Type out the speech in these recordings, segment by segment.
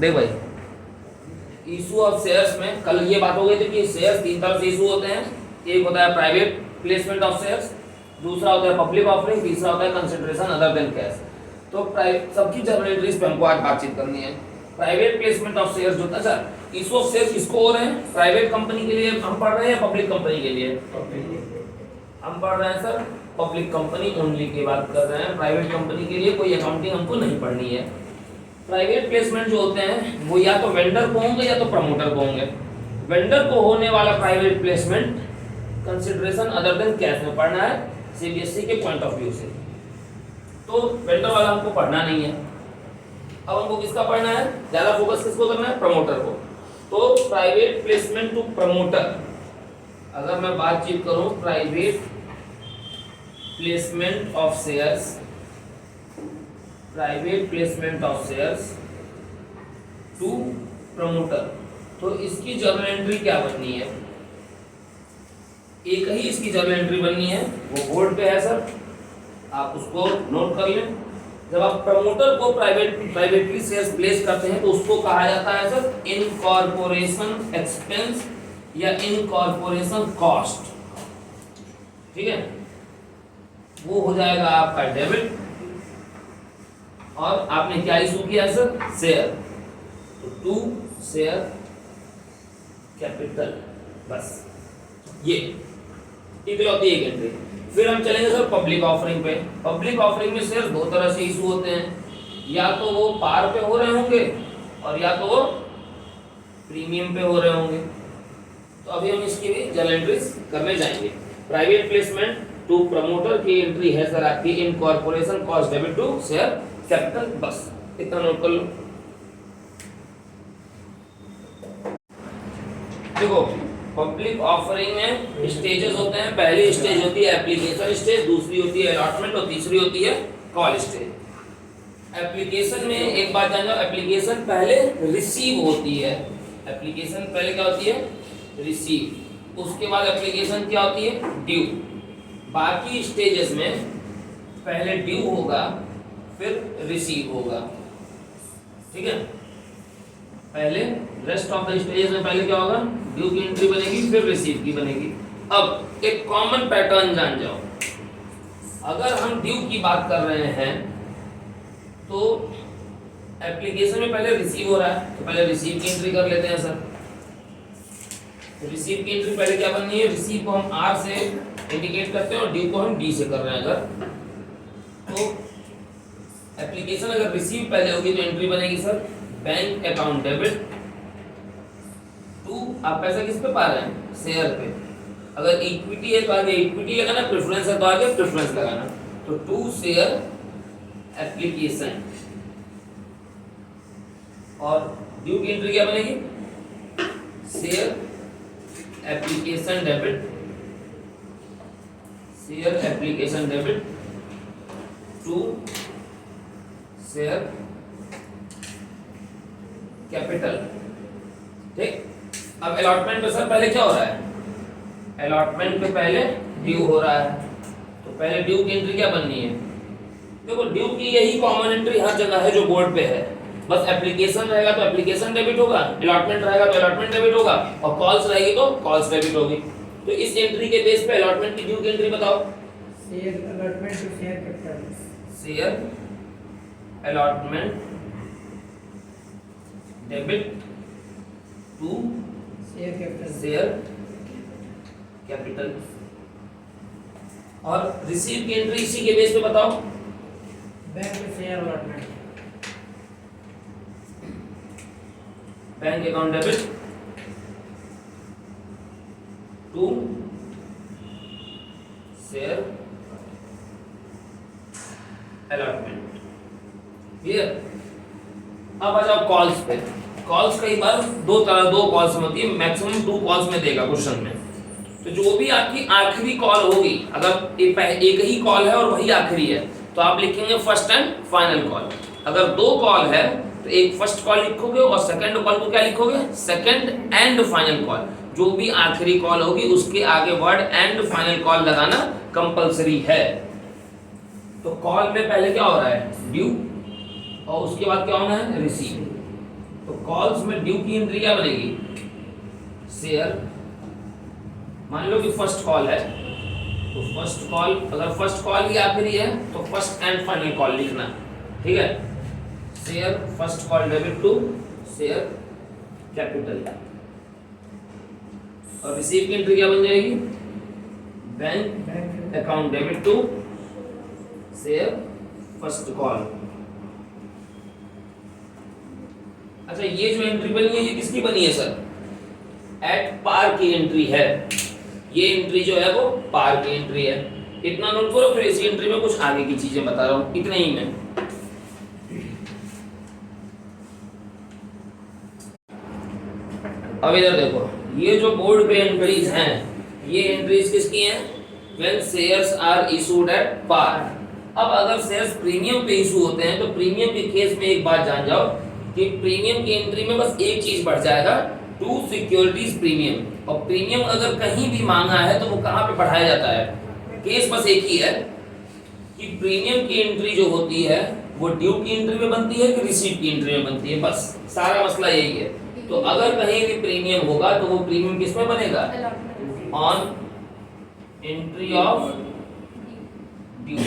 देख भाई, issue of shares में कल ये बात हो गई थी कि शेयर्स तीन तरह से इशू होते हैं। एक होता है प्राइवेट प्लेसमेंट ऑफ शेयर्स, दूसरा होता है पब्लिक ऑफरिंग, तीसरा होता है कंसिडरेशन अदर देन कैश। तो सबकी जर्नल एंट्रीज पे हमको आज बातचीत करनी है। प्राइवेट प्लेसमेंट ऑफ शेयर्स जो था सर, इशू ऑफ शेयर्स किसको हो रहे हैं? प्राइवेट कंपनी के लिए हम पढ़ रहे हैं या पब्लिक कंपनी के लिए? हम पढ़ रहे हैं सर पब्लिक कंपनी ओनली की बात कर रहे हैं। प्राइवेट कंपनी के लिए कोई अकाउंटिंग हमको नहीं पढ़नी है। प्राइवेट प्लेसमेंट जो होते हैं वो या तो वेंडर को होंगे या तो प्रमोटर को होंगे। वेंडर को होने वाला private placement consideration other than cash में पढ़ना है सीबीएसई के पॉइंट ऑफ व्यू से। तो वेंडर वाला हमको पढ़ना नहीं है। अब हमको किसका पढ़ना है? ज्यादा फोकस किसको करना है? प्रमोटर को। तो प्राइवेट प्लेसमेंट टू प्रमोटर, अगर मैं बातचीत करूं private placement of shares, private placement of shares to promoter, तो इसकी जर्नल एंट्री क्या बननी है? एक ही इसकी जर्नल एंट्री बननी है, वो बोर्ड पे है सर, आप उसको नोट कर लें। जब आप प्रमोटर को प्राइवेटली शेयर्स प्लेस करते हैं तो उसको कहा जाता है सर इनकॉर्पोरेशन एक्सपेंस या इनकॉर्पोरेशन कॉस्ट, ठीक है। वो हो जाएगा आपका डेबिट, और आपने क्या इशू किया सर? शेयर, तो टू शेयर कैपिटल, बस ये इकलौती एक एंट्री। फिर हम चलेंगे सर पब्लिक ऑफरिंग पे। पब्लिक ऑफरिंग में शेयर दो तरह से इशू होते हैं, या तो वो पार पे हो रहे होंगे और या तो वो प्रीमियम पे हो रहे होंगे। तो अभी हम इसकी भी जर्नल एंट्रीज करने जाएंगे। प्राइवेट प्लेसमेंट टू प्रमोटर की एंट्री है सर आपकी incorporation cost debit to share capital, बस इतना नोट कर लो। देखो पब्लिक ऑफरिंग में स्टेजेस होते हैं। पहली स्टेज होती है एप्लीकेशन स्टेज, दूसरी होती है अलॉटमेंट और तीसरी होती है कॉल स्टेज। एप्लीकेशन में एक बात जान जाओ, एप्लीकेशन पहले रिसीव होती है। एप्लीकेशन पहले क्या होती है? रिसीव। उसके बाद एप्लीकेशन क्या होती है? ड्यू। बाकी स्टेजेस में पहले ड्यू होगा फिर रिसीव होगा, ठीक है। पहले रेस्ट ऑफ द स्टेजेस में पहले क्या होगा? ड्यू की एंट्री बनेगी फिर रिसीव की बनेगी। अब एक कॉमन पैटर्न जान जाओ, अगर हम ड्यू की बात कर रहे हैं तो एप्लीकेशन में पहले रिसीव हो रहा है, तो पहले रिसीव की एंट्री कर लेते हैं सर। तो रिसीव की एंट्री पहले क्या बननी है? रिसीव को हम आर से इंडिकेट करते हैं और ड्यू को हम डी से कर रहे हैं। अगर तो एप्लीकेशन अगर रिसीव पहले होगी तो एंट्री बनेगी sir bank account debit to, आप पैसा किस पे पा रहे हैं? शेयर पे। अगर इक्विटी है तो आगे इक्विटी लगाना, प्रेफरेंस है तो आगे प्रेफरेंस लगाना। तो टू शेयर एप्लीकेशन, और ड्यू की एंट्री क्या बनेगी? Share application debit, share application debit to share capital, ठीक। अब अलॉटमेंट पे सर पहले क्या हो रहा है? अलॉटमेंट पे पहले ड्यू हो रहा है, तो पहले ड्यू की एंट्री क्या बननी है? देखो ड्यू की यही कॉमन एंट्री हर जगह है जो बोर्ड पे है, बस एप्लीकेशन रहेगा तो एप्लीकेशन डेबिट होगा, अलॉटमेंट रहेगा तो अलॉटमेंट डेबिट होगा, और कॉल्स रहेगी तो कॉल्स डेबिट होगी। तो इस एंट्री के बेस पे अलॉटमेंट की ड्यू की एंट्री बताओ। Share allotment to share capital, share allotment debit to share capital, share capital, और रिसीव की एंट्री इसी के बेस पे बताओ। Bank share allotment, bank account debit to share allotment, clear. अब आ जाओ कॉल्स पे। कॉल्स कई बार दो कॉल्स में होती है, मैक्सिमम 2 कॉल्स में देगा क्वेश्चन में। तो जो भी आपकी आखिरी कॉल होगी, अगर एक ही कॉल है और वही आखिरी है तो आप लिखेंगे फर्स्ट एंड फाइनल कॉल। अगर 2 कॉल है तो एक फर्स्ट कॉल लिखोगे और सेकंड कॉल को क्या लिखोगे? Second and final call. जो भी आखिरी कॉल होगी उसके आगे वर्ड एंड फाइनल कॉल लगाना कंपलसरी है। तो कॉल में पहले क्या हो रहा है? ड्यू, और उसके बाद क्या होना है? रिसीव। तो कॉल्स में ड्यू की एंट्री क्या बनेगी, शेयर। मान लो कि फर्स्ट कॉल है, तो फर्स्ट कॉल, अगर फर्स्ट कॉल ही आखिरी है तो फर्स्ट एंड फाइनल कॉल लिखना, ठीक है। Share first call debit to share capital. और रिसीव की एंट्री क्या बन जाएगी, bank account debit to share first call. अच्छा, ये जो एंट्री बनी है ये किसकी बनी है सर, एट पार की एंट्री है। ये एंट्री जो है वो पार की एंट्री है, इतना नोट करो। फिर इसी एंट्री में कुछ आगे की चीजें बता रहा हूं, इतने ही में। अब इधर देखो, ये जो बोर्ड पे एंट्रीज हैं, ये एंट्रीज किसकी हैं, when shares are issued at par. अब अगर शेयर्स प्रीमियम पे इशू होते हैं तो प्रीमियम के केस में एक बात जान जाओ कि प्रीमियम की एंट्री में बस एक चीज बढ़ जाएगा, टू सिक्योरिटीज प्रीमियम। और प्रीमियम अगर कहीं भी मांगा है तो वो कहाँ पे बढ़ाया जाता है, केस बस एक ही है कि प्रीमियम की एंट्री जो होती है वो ड्यू की एंट्री में बनती है कि रिसीव की एंट्री में बनती है, बस सारा मसला यही है। तो अगर कहीं भी प्रीमियम होगा तो वो प्रीमियम किस में बनेगा, on entry of due.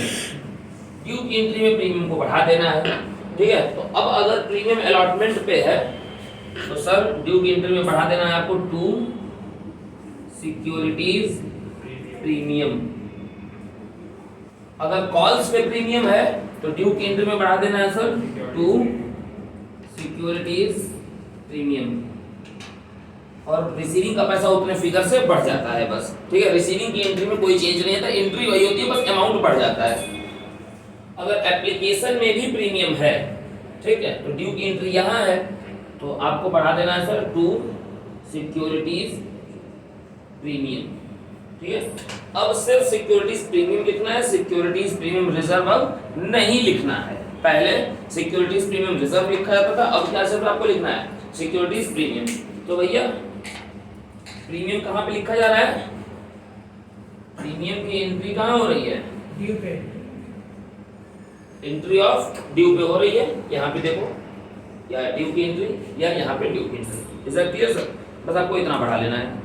Due की एंट्री में प्रीमियम को बढ़ा देना है, ठीक है। तो अब अगर प्रीमियम अलॉटमेंट पे है तो सर ड्यू की एंट्री में बढ़ा देना है आपको टू सिक्योरिटीज प्रीमियम। अगर कॉल्स पे प्रीमियम है तो ड्यू की एंट्री में बढ़ा देना है सर टू सिक्योरिटीज प्रीमियम। और रिसीविंग का पैसा उतने फिगर से बढ़ जाता है बस, ठीक है। रिसीविंग की एंट्री में कोई चेंज नहीं होता, एंट्री वही होती है, बस अमाउंट बढ़ जाता है। अगर एप्लीकेशन में भी प्रीमियम है, ठीक है, तो ड्यू की एंट्री यहाँ है तो आपको बढ़ा देना है सर टू सिक्योरिटीज प्रीमियम, ठीक है। अब सिर्फ सिक्योरिटीज प्रीमियम लिखना है, सिक्योरिटीज प्रीमियम रिजर्व अब नहीं लिखना है। पहले सिक्योरिटीज प्रीमियम रिजर्व लिखा जाता था, अब क्या सिर्फ आपको लिखना है सिक्योरिटीज प्रीमियम। तो भैया प्रीमियम कहाँ पे लिखा जा रहा है, प्रीमियम की एंट्री कहाँ हो रही है, ड्यू पे, एंट्री ऑफ ड्यू पे हो रही है। यहाँ पे देखो, या ड्यू की एंट्री या यहाँ पे ड्यू की entry. Is that clear sir? बस आपको इतना बढ़ा लेना है।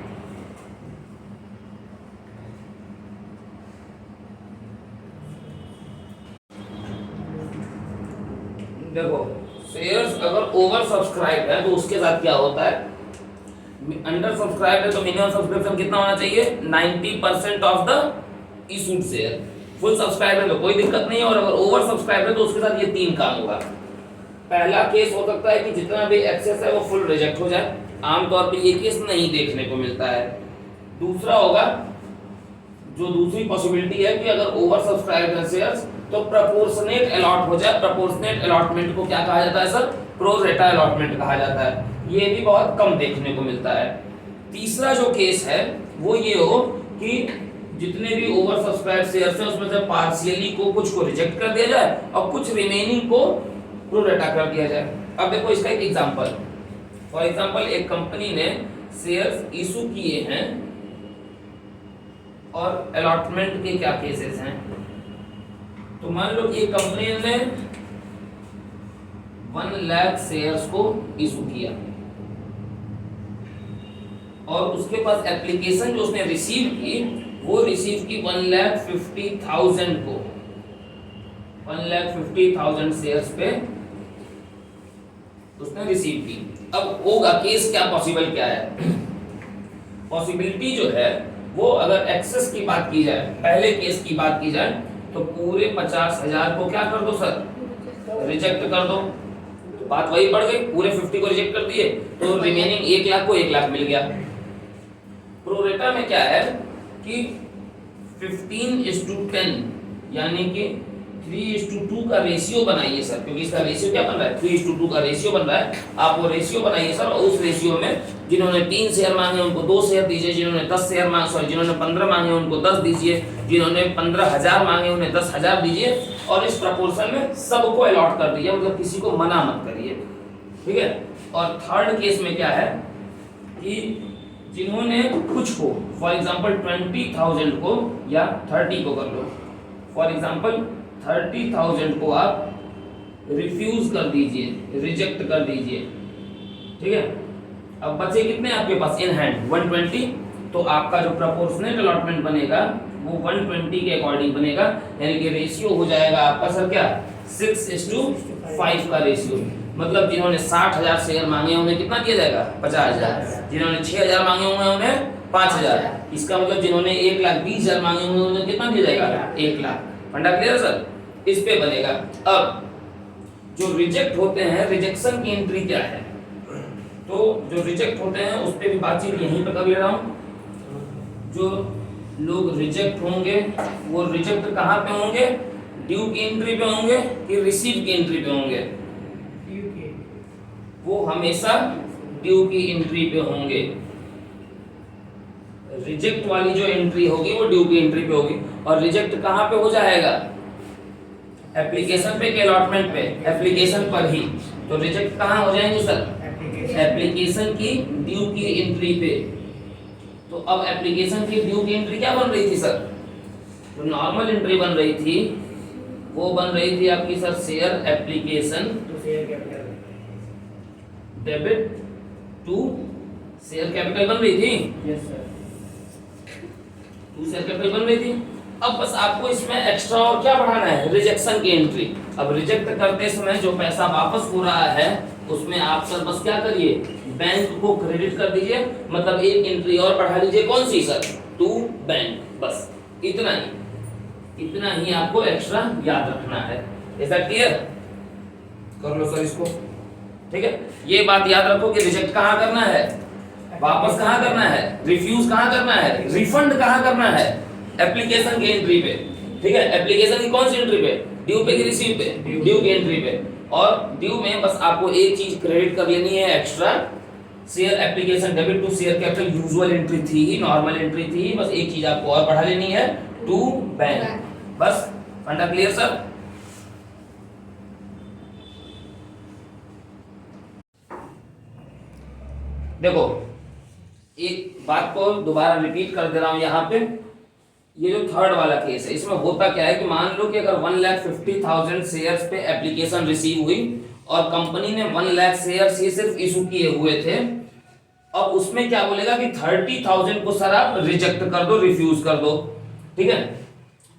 देखो शेयर्स अगर ओवर सब्सक्राइब है तो उसके साथ क्या होता है, अंडर सब्सक्राइब है तो मिनिमम सब्सक्रिप्शन कितना होना चाहिए, 90% of the issued share. Full subscribe है तो कोई दिक्कत नहीं है, और अगर ओवर सब्सक्राइब है तो उसके साथ ये तीन काम होगा। पहला केस हो सकता है कि जितना भी एक्सेस है वो फुल रिजेक्ट हो जाए, आमतौर पे ये केस नहीं देखने को मिलता है। दूसरा होगा, जो दूसरी पॉसिबिलिटी है कि अगर ओवर सब्सक्राइब है शेयर्स तो प्रोपोर्शनेट अलॉट हो जाए। प्रोपोर्शनेट अलॉटमेंट को क्या कहा जाता है सर, प्रो रेटा अलॉटमेंट कहा जाता है। ये भी बहुत कम देखने को मिलता है। तीसरा जो केस है वो ये हो कि जितने भी ओवर सब्सक्राइब शेयर्स हैं उसमें से पार्शियली को कुछ को रिजेक्ट कर दिया जाए और कुछ रिमेनिंग को प्रो रेटा कर दिया जाए। अब देखो इसका एक एग्जांपल, फॉर एग्जांपल एक कंपनी ने शेयर्स इशू किए हैं और अलॉटमेंट के क्या केसेस हैं। तो मान लो ये कंपनी ने 1 लाख शेयर्स को इशू किया और उसके पास एप्लीकेशन जो उसने रिसीव की वो रिसीव की 1,50,000 को, 1,50,000 शेयर्स पे उसने रिसीव की। अब होगा केस क्या, पॉसिबल क्या है, पॉसिबिलिटी जो है वो अगर एक्सेस की बात की जाए, पहले केस की बात की जाए तो पूरे 50,000 को क्या कर दो सर, रिजेक्ट कर दो। तो बात वही बढ़ गई, पूरे 50 को रिजेक्ट कर दिए तो रिमेनिंग 1 लाख को 1 लाख मिल गया। प्रोरेटा में क्या है कि 15:10 यानी कि 3:2 का रेशियो बनाइए सर, क्योंकि इसका रेशियो क्या बन रहा है, 3:2 का रेशियो बन रहा है। आप वो रेशियो बनाइए सर, और उस रेशियो में जिन्होंने 3 शेयर मांगे उनको 2 शेयर दीजिए, जिन्होंने 10 शेयर मांगे, सॉरी जिन्होंने 15 मांगे उनको 10 दीजिए, जिन्होंने 15,000 मांगे उन्हें 10,000 दीजिए, और इस प्रपोर्शन में सबको अलॉट कर दीजिए, मतलब किसी को मना मत करिए, ठीक है। और थर्ड केस में क्या है कि जिन्होंने कुछ को, फॉर एग्जांपल 20,000 को या 30 को कर लो, फॉर एग्जांपल 30,000 को आप रिफ्यूज कर दीजिए, रिजेक्ट कर दीजिए, ठीक है। अब बचे कितने आपके पास इन हैंड 120, तो आपका जो प्रोपोर्शनल अलॉटमेंट बनेगा वो 120 के अकॉर्डिंग बनेगा, यानी कि रेशियो हो जाएगा आपका सर क्या 6:5 का रेशियो। मतलब जिन्होंने 60,000 शेयर मांगे उन्हें कितना दिया जाएगा 50,000, जिन्होंने 6,000 मांगे होंगे उन्हें 5,000। इसका मतलब जिन्होंने 1,20,000 मांगे होंगे उन्हें कितना दिया जाएगा 1 लाख। फंडा क्लियर सर, इस पे बनेगा। अब जो रिजेक्ट होते हैं, रिजेक्शन की एंट्री क्या है, तो जो रिजेक्ट होते हैं उस पे भी बातचीत यहीं पर कर ले रहा हूं। जो लोग रिजेक्ट होंगे वो रिजेक्ट कहां पे होंगे, ड्यू की एंट्री पे होंगे कि रिसीव की एंट्री पे होंगे, ड्यू की वो हमेशा ड्यू की एंट्री पे होंगे। रिजेक्ट वाली जो एंट्री होगी वो ड्यू की एंट्री पे होगी। और रिजेक्ट कहां पे हो जाएगा, एप्लीकेशन पे के अलॉटमेंट पे, एप्लीकेशन पर ही। तो रिजेक्ट कहां हो जाएंगे सर, एप्लीकेशन की ड्यू की एंट्री पे। तो अब एप्लीकेशन की ड्यू की एंट्री क्या बन रही थी सर, जो नॉर्मल एंट्री बन रही थी वो बन रही थी आपकी sir share application to share capital, debit to share capital बन रही थी, yes sir, to share capital बन रही थी। अब बस आपको इसमें एक्स्ट्रा और क्या बढ़ाना है, रिजेक्शन की एंट्री। अब रिजेक्ट करते समय जो पैसा वापस हो रहा है उसमें आप सर बस क्या करिए, बैंक को क्रेडिट कर दीजिए, मतलब एक एंट्री और बढ़ा लीजिए, कौन सी सर, टू बैंक, बस इतना ही आपको एक्स्ट्रा याद रखना है। इज दैट क्लियर, कर लो सर इसको, ठीक है। ये बात याद रखो कि रिजेक्ट कहां करना है, वापस कहां करना है, रिफ्यूज कहां करना है, रिफंड कहां करना है, एप्लीकेशन की एंट्री पे, ठीक है। एप्लीकेशन की कौन सी एंट्री पे, ड्यू पे कि रिसीव पे, ड्यू की एंट्री पे। और ड्यू में बस आपको एक चीज क्रेडिट कर लेनी है extra, share application debit to share capital usual entry थी ही, नॉर्मल एंट्री थी ही, बस एक चीज आपको और बढ़ा लेनी है, टू बैंक। बस फंडा क्लियर सर। देखो एक बात को दोबारा रिपीट कर दे रहा हूं यहाँ पे, ये जो थर्ड वाला केस है इसमें होता क्या है कि मान लो कि अगर 1,50,000 शेयर्स पे एप्लीकेशन रिसीव हुई और कंपनी ने 1 लाख शेयर्स ही सिर्फ इशू किए हुए थे, अब उसमें क्या बोलेगा कि 30,000 को सर आप रिजेक्ट कर दो, रिफ्यूज कर दो, ठीक है।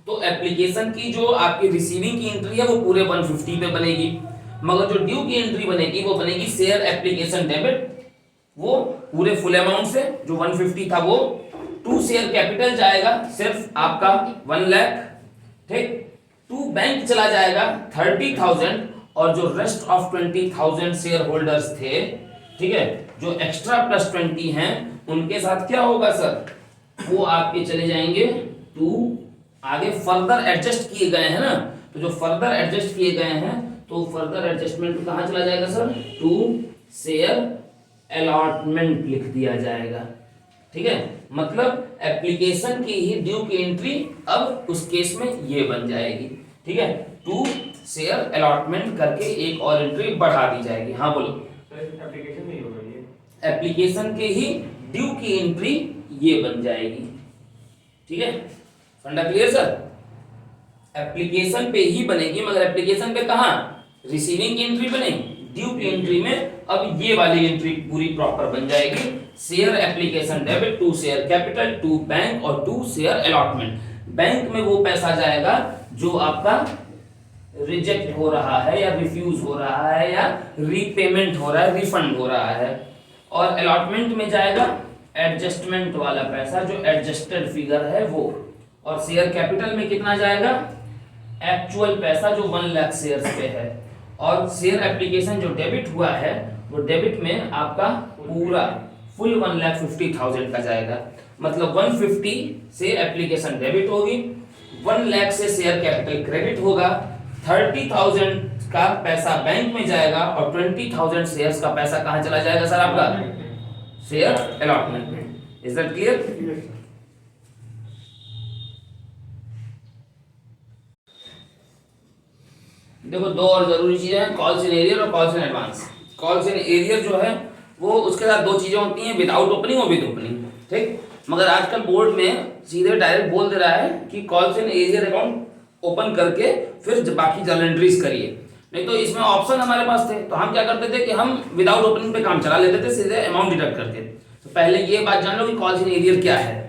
तो एप्लीकेशन की जो आपकी रिसीविंग की एंट्री है वो पूरे 150 पे बनेगी, मगर जो ड्यू की एंट्री बनेगी वो बनेगी शेयर एप्लीकेशन डेबिट, वो पूरे फुल अमाउंट से जो 150 था वो टू शेयर कैपिटल जाएगा सिर्फ आपका 1 लाख, ठीक, टू बैंक चला जाएगा 30,000, और जो रेस्ट ऑफ 20,000 शेयर होल्डर्स थे, ठीक है, जो एक्स्ट्रा प्लस 20 हैं उनके साथ क्या होगा सर, वो आपके चले जाएंगे टू, आगे फर्दर एडजस्ट किए गए हैं ना, तो जो फर्दर एडजस्ट किए गए हैं तो फर्दर एडजस्टमेंट कहां चला जाएगा सर, टू शेयर अलॉटमेंट लिख दिया जाएगा, ठीक है। मतलब एप्लीकेशन की ही ड्यू की एंट्री अब उस केस में ये बन जाएगी, ठीक है, टू शेयर अलॉटमेंट करके एक और एंट्री बढ़ा दी जाएगी। हाँ बोलो, एप्लीकेशन नहीं होगा ये, एप्लीकेशन के ही ड्यू की एंट्री ये बन जाएगी, ठीक है। फंडा क्लियर सर, एप्लीकेशन पे ही बनेगी, मगर एप्लीकेशन पे कहां, रिसीविंग की एंट्री पे नहीं, ड्यू की एंट्री में अब ये वाली एंट्री पूरी प्रॉपर बन जाएगी, share application debit to share capital to bank और टू शेयर अलॉटमेंट। बैंक में वो पैसा जाएगा जो आपका रिजेक्ट हो रहा है या रिफ्यूज हो रहा है या रीपेमेंट हो रहा है, रिफंड हो रहा है, और अलॉटमेंट में जाएगा एडजस्टमेंट वाला पैसा जो एडजस्टेड फिगर है वो, और शेयर कैपिटल में कितना जाएगा, एक्चुअल पैसा जो 1 लाख शेयर्स पे है, और शेयर एप्लीकेशन जो डेबिट हुआ है वो डेबिट में आपका पूरा फुल 1,50,000 का जाएगा। मतलब 150 से एप्लीकेशन डेबिट होगी, 1 लाख से शेयर कैपिटल क्रेडिट होगा, 30,000 का पैसा बैंक में जाएगा और 20,000 शेयर्स का पैसा कहां चला जाएगा सर आपका, शेयर अलॉटमेंट में। Is that clear? देखो दो और जरूरी चीजें हैं, कॉल्स इन एरियर और calls in advance. Calls in arrear जो है वो उसके साथ दो चीजें होती हैं, विदाउट ओपनिंग और विद ओपनिंग, ठीक। मगर आजकल बोर्ड में सीधे डायरेक्ट बोल दे रहा है कि calls in arrear account open करके फिर बाकी जर्नल एंट्रीज करिए। नहीं तो इसमें ऑप्शन हमारे पास थे, तो हम क्या करते थे कि हम विदाउट ओपनिंग पे काम चला लेते थे सीधे अमाउंट डिडक्ट करके। तो पहले ये बात जान लो कि कॉल्स इन एरियर क्या है।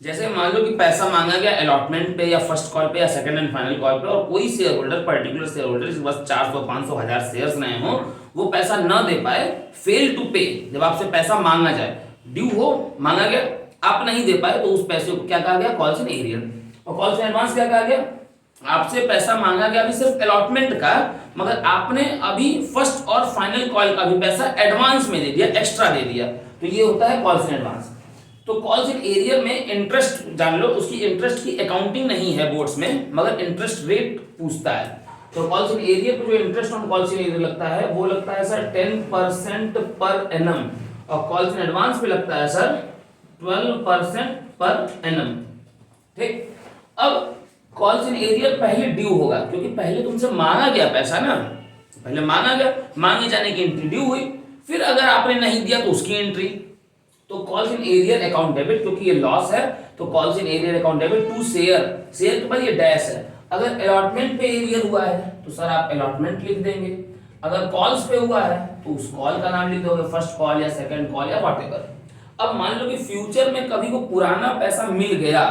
जैसे मान लो कि पैसा मांगा गया अलॉटमेंट पे या फर्स्ट कॉल पे या सेकंड एंड फाइनल कॉल पे, और कोई share holder, particular share holder जिसके पास 400, 500, 1000 शेयर्स रहे हो, वो पैसा न दे पाए, फेल टू पे, जब आपसे पैसा मांगा जाए, ड्यू हो, मांगा गया, आप नहीं दे पाए, तो उस पैसे को क्या कहा गया? Calls in arrear. और कॉल्स इन एडवांस क्या कहा गया? आपसे पैसा मांगा गया अभी सिर्फ अलॉटमेंट का, मगर आपने अभी फर्स्ट और फाइनल कॉल का भी पैसा एडवांस में दे दिया, एक्स्ट्रा दे दिया, तो ये होता है कॉल्स इन एडवांस। तो कॉल्स इन एरियर में इंटरेस्ट जान लो, उसकी इंटरेस्ट की अकाउंटिंग नहीं है बोर्ड्स में, मगर इंटरेस्ट रेट पूछता है। तो कॉल्स इन एरियर पे जो interest on calls in arrear लगता है वो लगता है सर 10% पर एनम, और कॉल्स इन एडवांस पे लगता है सर 12% पर एनम। ठीक, अब कॉल्स इन एरियर पहले ड्यू होगा, क्योंकि पहले तुमसे मांगा गया पैसा ना, पहले मांगा गया, मांगे जाने की एंट्री ड्यू हुई, फिर अगर आपने नहीं दिया तो उसकी एंट्री। तो calls in arrear account debit, क्योंकि ये लॉस है, तो calls in arrear account debit to share, share के बाद ये डैश है। अगर अलॉटमेंट पे एरियर हुआ है तो सर आप अलॉटमेंट लिख देंगे, अगर कॉल्स पे हुआ है तो उस कॉल का नाम लिख दोगे, फर्स्ट कॉल या सेकंड कॉल या व्हाटएवर। अब मान लो कि फ्यूचर में कभी को पुराना पैसा मिल गया,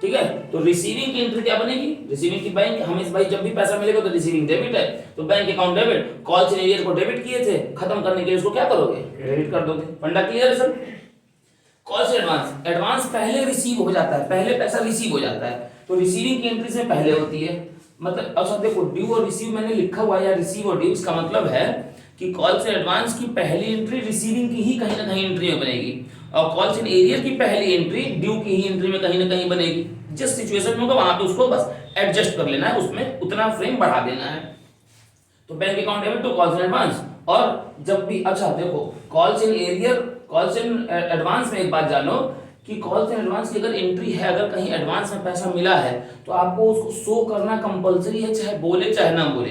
ठीक है, तो रिसीविंग की एंट्री क्या बनेगी? रिसीविंग की बैंक, हम इस भाई जब भी पैसा मिलेगा तो रिसीविंग डेबिट है, तो bank account debit, calls in arrear को डेबिट किए थे, खत्म करने के लिए उसको क्या करोगे? क्रेडिट कर दोगे। फंडा क्लियर है सर? कॉल्स एडवांस, एडवांस पहले रिसीव हो जाता है, पहले पैसा रिसीव हो जाता है, तो रिसीविंग की एंट्री से पहले होती है। मतलब अब सब देखो, ड्यू और रिसीव मैंने लिखा हुआ है, या रिसीव और ड्यू, इसका मतलब है कि कॉल्स एडवांस की पहली एंट्री रिसीविंग की ही कहीं ना कहीं एंट्री में बनेगी, और कॉल्स इन एरियर की पहली एंट्री ड्यू की ही एंट्री में कहीं ना कहीं बनेगी। जिस सिचुएशन में होगा वहां पे उसको बस एडजस्ट कर लेना है, उसमें उतना फ्रेम बढ़ा देना है। तो bank account debit to calls in advance. और जब भी, अच्छा देखो, calls in arrear, calls in advance में एक बात जानो कि कॉल्स इन एडवांस की अगर एंट्री है, अगर कहीं एडवांस में पैसा मिला है तो आपको उसको शो करना कंपलसरी है, चाहे बोले चाहे ना बोले।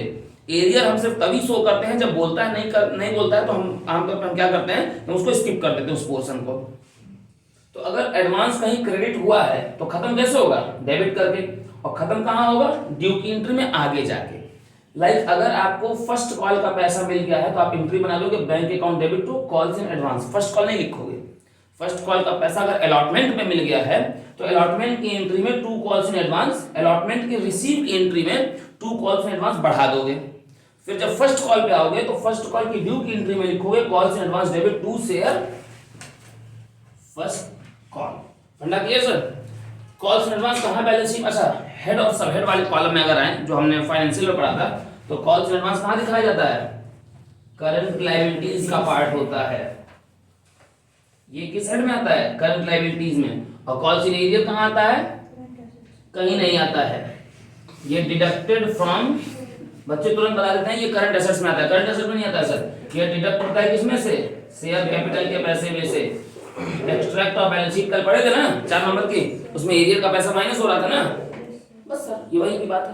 एरियर हम सिर्फ तभी शो करते हैं जब बोलता है, नहीं बोलता है तो हम आमतौर पर हम क्या करते हैं, हम उसको स्किप कर देते हैं उस पोर्शन को। तो अगर एडवांस कहीं क्रेडिट हुआ है तो खत्म कैसे होगा? डेबिट करके, और खत्म कहाँ होगा? ड्यू की एंट्री में आगे जाके। लाइक अगर आपको फर्स्ट कॉल का पैसा मिल गया है तो आप एंट्री बना लोगे bank account debit to calls in advance, first call नहीं लिखोगे। फर्स्ट कॉल का पैसा अगर अलॉटमेंट में मिल गया है तो अलॉटमेंट की एंट्री में 2 कॉल्स इन एडवांस, अलॉटमेंट की रिसीव की एंट्री में 2 कॉल्स इन एडवांस बढ़ा दोगे। फिर जब फर्स्ट कॉल पे आओगे तो फर्स्ट कॉल की ड्यू की एंट्री में लिखोगे calls in advance debit to share first call. फंडा clear sir? Calls in advance कहां बैलेंस शीट, अच्छा हेड और सब हेड वाले कॉलम में अगर आए, जो हमने फाइनेंशियल में पढ़ा था, तो कॉल्स इन एडवांस कहां दिखाया जाता है? करंट लायबिलिटीज का पार्ट होता है। ये किस हेड में आता है? करंट लायबिलिटीज में। और कॉल्स इन एरियर कहां आता है? कहीं नहीं आता है, ये डिडक्टेड फ्रॉम, बच्चे तुरंत बता देते हैं ये करंट एसेट्स में आता है, करंट एसेट में नहीं आता है सर। ये डिडक्ट होता है किसमें से? शेयर कैपिटल के पैसे में से। एक्सट्रैक्ट ऑफ बैलेंस शीट कल पढ़े थे ना 4 नंबर की, उसमें एरियर का पैसा माइनस हो रहा था ना, बस सर ये वही की बात है।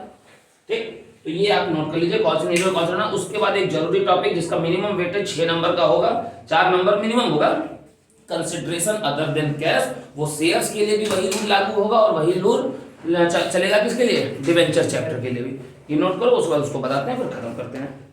ठीक, तो ये आप नोट कर लीजिए calls in arrear, calls in advance. उसके बाद एक जरूरी टॉपिक जिसका मिनिमम वेटेज 6 नंबर का होगा, 4 नंबर मिनिमम होगा, कंसिडरेशन अदर देन कैश। वो शेयर्स के लिए भी वही रूल लागू होगा और वही रूल चलेगा किसके लिए? डिबेंचर चैप्टर के लिए भी। ये नोट करो, उसके बाद उसको बताते हैं, फिर खत्म करते हैं।